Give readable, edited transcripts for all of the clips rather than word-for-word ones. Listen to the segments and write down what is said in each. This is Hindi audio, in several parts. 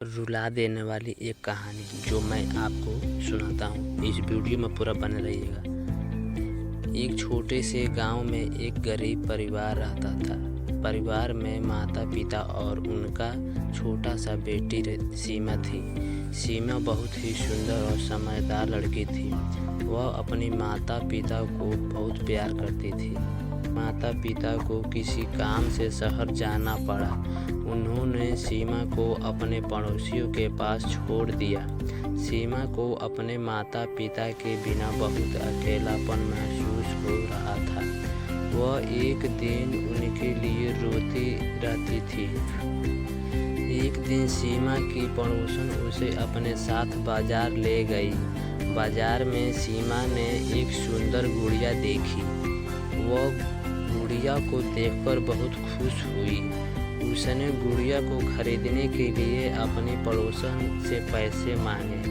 रुला देने वाली एक कहानी जो मैं आपको सुनाता हूँ। इस वीडियो में पूरा बने रहिएगा। एक छोटे से गांव में एक गरीब परिवार रहता था। परिवार में माता पिता और उनका छोटा सा बेटी सीमा थी। सीमा बहुत ही सुंदर और समझदार लड़की थी। वह अपनी माता पिता को बहुत प्यार करती थी। माता पिता को किसी काम से शहर जाना पड़ा। उन्होंने सीमा को अपने पड़ोसियों के पास छोड़ दिया। सीमा को अपने माता पिता के बिना बहुत अकेलापन महसूस हो रहा था। वह एक दिन उनके लिए रोती रहती थी। एक दिन सीमा की पड़ोसन उसे अपने साथ बाजार ले गई। बाजार में सीमा ने एक सुंदर गुड़िया देखी। वह गुड़िया को देखकर बहुत खुश हुई। उसने गुड़िया को खरीदने के लिए अपनी पड़ोसन से पैसे मांगे।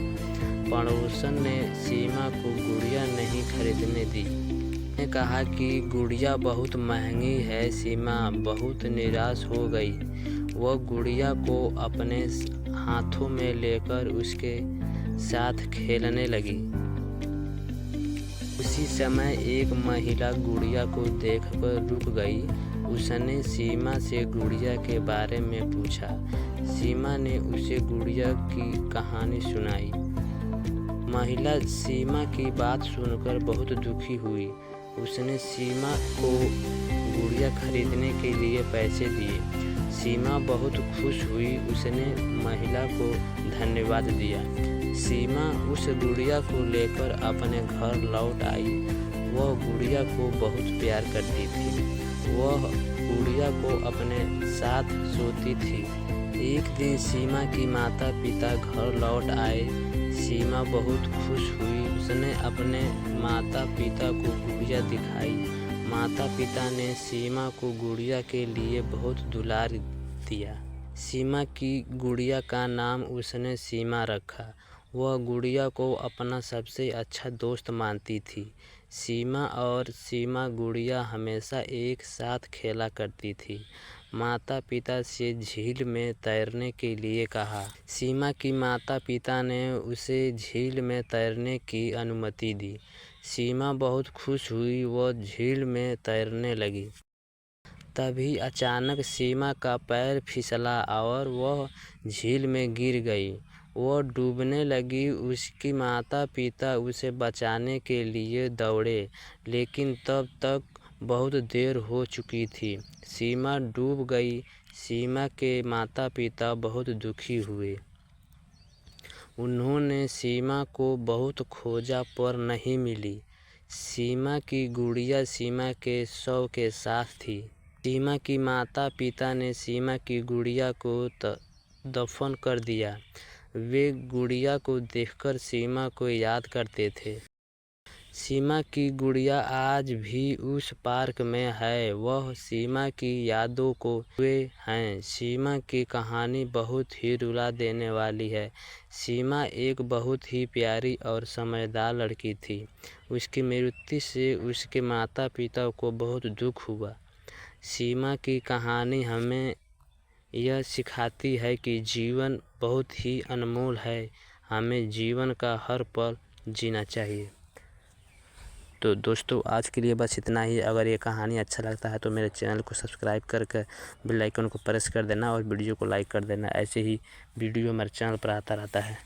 पड़ोसन ने सीमा को गुड़िया नहीं खरीदने दी। उसने कहा कि गुड़िया बहुत महंगी है। सीमा बहुत निराश हो गई। वह गुड़िया को अपने हाथों में लेकर उसके साथ खेलने लगी। उसी समय एक महिला गुड़िया को देखकर रुक गई। उसने सीमा से गुड़िया के बारे में पूछा। सीमा ने उसे गुड़िया की कहानी सुनाई। महिला सीमा की बात सुनकर बहुत दुखी हुई। उसने सीमा को गुड़िया खरीदने के लिए पैसे दिए। सीमा बहुत खुश हुई। उसने महिला को धन्यवाद दिया। सीमा उस गुड़िया को लेकर अपने घर लौट आई। वह गुड़िया को बहुत प्यार करती थी। वह गुड़िया को अपने साथ सोती थी। एक दिन सीमा की माता पिता घर लौट आए। सीमा बहुत खुश हुई। उसने अपने माता पिता को गुड़िया दिखाई। माता पिता ने सीमा को गुड़िया के लिए बहुत दुलार दिया। सीमा की गुड़िया का नाम उसने सीमा रखा। वह गुड़िया को अपना सबसे अच्छा दोस्त मानती थी। सीमा और सीमा गुड़िया हमेशा एक साथ खेला करती थी। माता पिता से झील में तैरने के लिए कहा। सीमा की माता पिता ने उसे झील में तैरने की अनुमति दी। सीमा बहुत खुश हुई। वह झील में तैरने लगी। तभी अचानक सीमा का पैर फिसला और वह झील में गिर गई। वह डूबने लगी। उसकी माता पिता उसे बचाने के लिए दौड़े, लेकिन तब तक बहुत देर हो चुकी थी। सीमा डूब गई। सीमा के माता पिता बहुत दुखी हुए। उन्होंने सीमा को बहुत खोजा पर नहीं मिली। सीमा की गुड़िया सीमा के शव के साथ थी। सीमा की माता पिता ने सीमा की गुड़िया को दफन कर दिया। वे गुड़िया को देखकर सीमा को याद करते थे। सीमा की गुड़िया आज भी उस पार्क में है। वह सीमा की यादों को हुए हैं। सीमा की कहानी बहुत ही रुला देने वाली है। सीमा एक बहुत ही प्यारी और समझदार लड़की थी। उसकी मृत्यु से उसके माता पिता को बहुत दुख हुआ। सीमा की कहानी हमें यह सिखाती है कि जीवन बहुत ही अनमोल है। हमें जीवन का हर पल जीना चाहिए। तो दोस्तों, आज के लिए बस इतना ही। अगर ये कहानी अच्छा लगता है तो मेरे चैनल को सब्सक्राइब करके बेल आइकन को प्रेस कर देना और वीडियो को लाइक कर देना। ऐसे ही वीडियो हमारे चैनल पर आता रहता है।